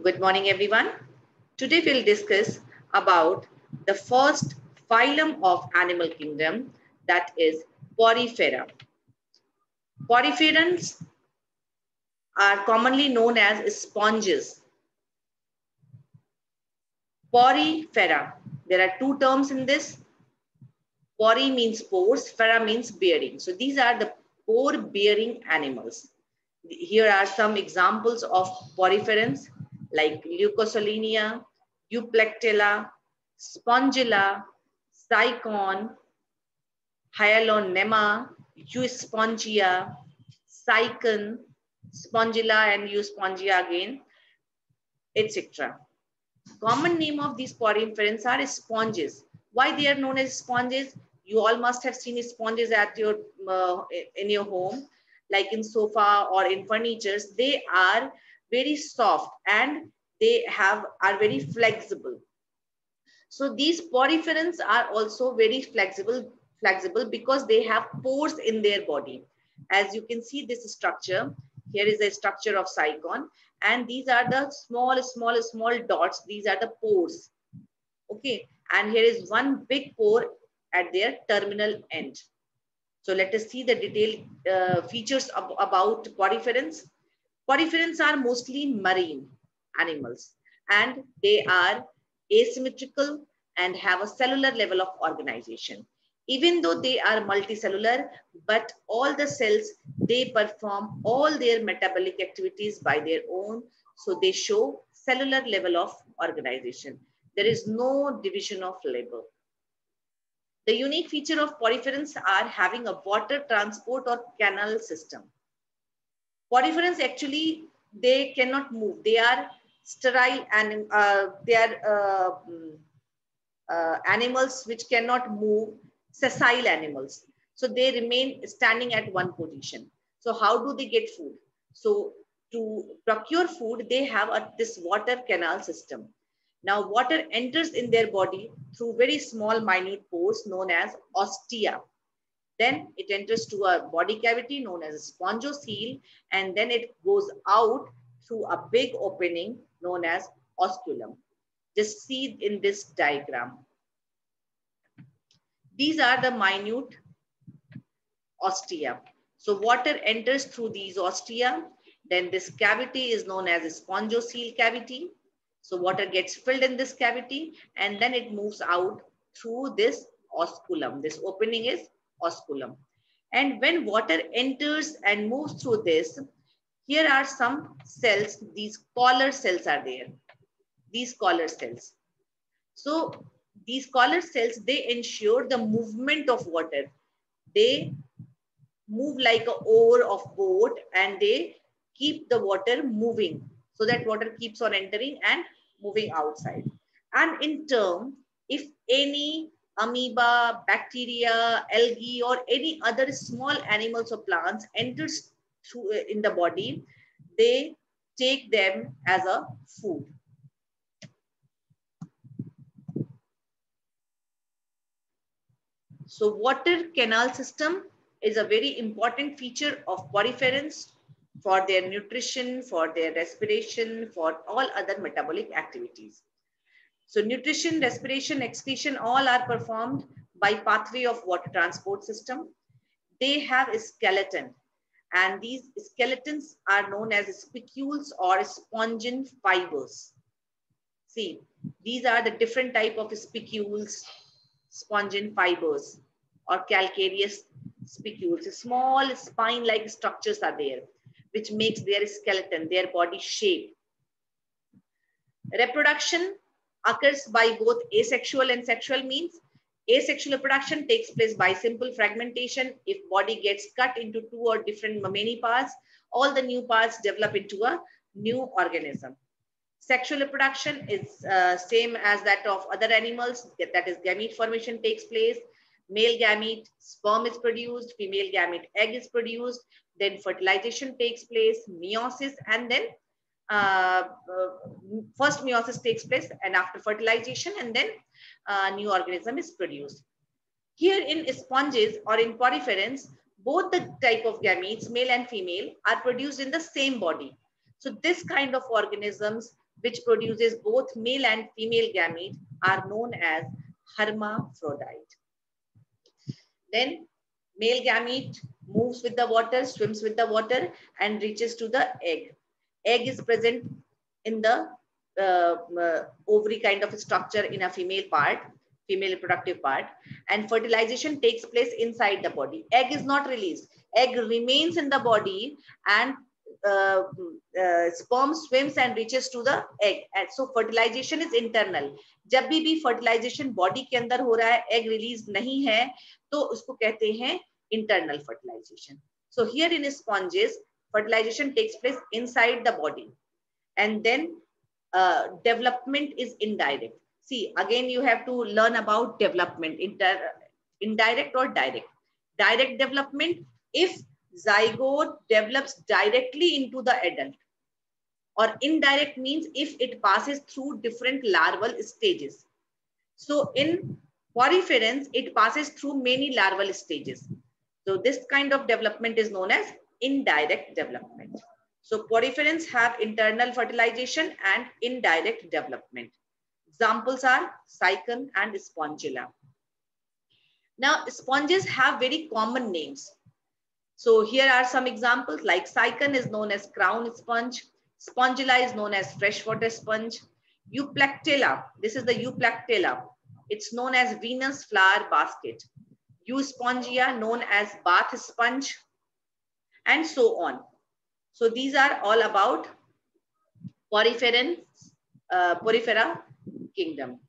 Good morning, everyone. Today we'll discuss about the first phylum of animal kingdom, that is porifera. Poriferans are commonly known as sponges. Porifera. There are two terms in this. Pori means pores, fera means bearing. So these are the pore bearing animals. Here are some examples of poriferans like Leucosolinia, Euplectella, Spongilla, Sycon, Hyalonema, Euspongia, Sycon, Spongilla and Euspongia again, etc. Common name of these poriferans are sponges. Why they are known as sponges? You all must have seen sponges at your in your home, like in sofa or in furnitures. They are very soft and they are very flexible. So these poriferans are also very flexible because they have pores in their body. As you can see this structure, here is a structure of Sycon, and these are the small dots. These are the pores. Okay, and here is one big pore at their terminal end. So let us see the detailed features about poriferans. Poriferans are mostly marine animals and they are asymmetrical and have a cellular level of organization. Even though they are multicellular, but all the cells, they perform all their metabolic activities by their own. So they show cellular level of organization. There is no division of labor. The unique feature of poriferans are having a water transport or canal system. Poriferans actually, they cannot move. They are sterile and they are animals which cannot move, sessile animals. So they remain standing at one position. So how do they get food? So to procure food, they have this water canal system. Now water enters in their body through very small minute pores known as ostia. Then it enters to a body cavity known as a spongocoel, and then it goes out through a big opening known as osculum. Just see in this diagram. These are the minute ostia. So water enters through these ostia. Then this cavity is known as a spongocoel cavity. So water gets filled in this cavity and then it moves out through this osculum. This opening is osculum. And when water enters and moves through this, here are some cells. These collar cells are there. These collar cells. So these collar cells, they ensure the movement of water. They move like an oar of boat and they keep the water moving so that water keeps on entering and moving outside. And in turn, if any amoeba, bacteria, algae, or any other small animals or plants enters through in the body, they take them as a food. So water canal system is a very important feature of poriferans for their nutrition, for their respiration, for all other metabolic activities. So nutrition, respiration, excretion, all are performed by pathway of water transport system. They have a skeleton and these skeletons are known as spicules or spongin fibers. See, these are the different type of spicules, spongin fibers or calcareous spicules. Small spine-like structures are there, which makes their skeleton, their body shape. Reproduction occurs by both asexual and sexual means. Asexual reproduction takes place by simple fragmentation. If body gets cut into two or different many parts, all the new parts develop into a new organism. Sexual reproduction is same as that of other animals, that is gamete formation takes place. Male gamete, sperm is produced, female gamete, egg is produced, then fertilization takes place, meiosis, and then first meiosis takes place and after fertilization and then new organism is produced. Here in sponges or in poriferans, both the type of gametes, male and female, are produced in the same body. So this kind of organisms which produces both male and female gamete, are known as hermaphrodite. Then male gamete moves with the water, swims with the water, and reaches to the egg. Egg is present in the ovary kind of structure in a female part, female reproductive part, and fertilization takes place inside the body. Egg is not released. Egg remains in the body, and sperm swims and reaches to the egg. And so fertilization is internal. जब भी fertilization body के अंदर हो रहा है, egg release नहीं है, तो उसको कहते हैं internal fertilization. So here in sponges, fertilization takes place inside the body, and then development is indirect. See, again you have to learn about development, indirect or direct. Direct development, if zygote develops directly into the adult, or indirect means if it passes through different larval stages. So in poriferans, it passes through many larval stages. So this kind of development is known as indirect development. So poriferans have internal fertilization and indirect development. Examples are cycon and spongilla. Now sponges have very common names. So here are some examples, like cycon is known as crown sponge, spongilla is known as freshwater sponge, Euplectella, this is the Euplectella, it's known as Venus flower basket, Euspongia known as bath sponge, and so on. So these are all about porifera kingdom.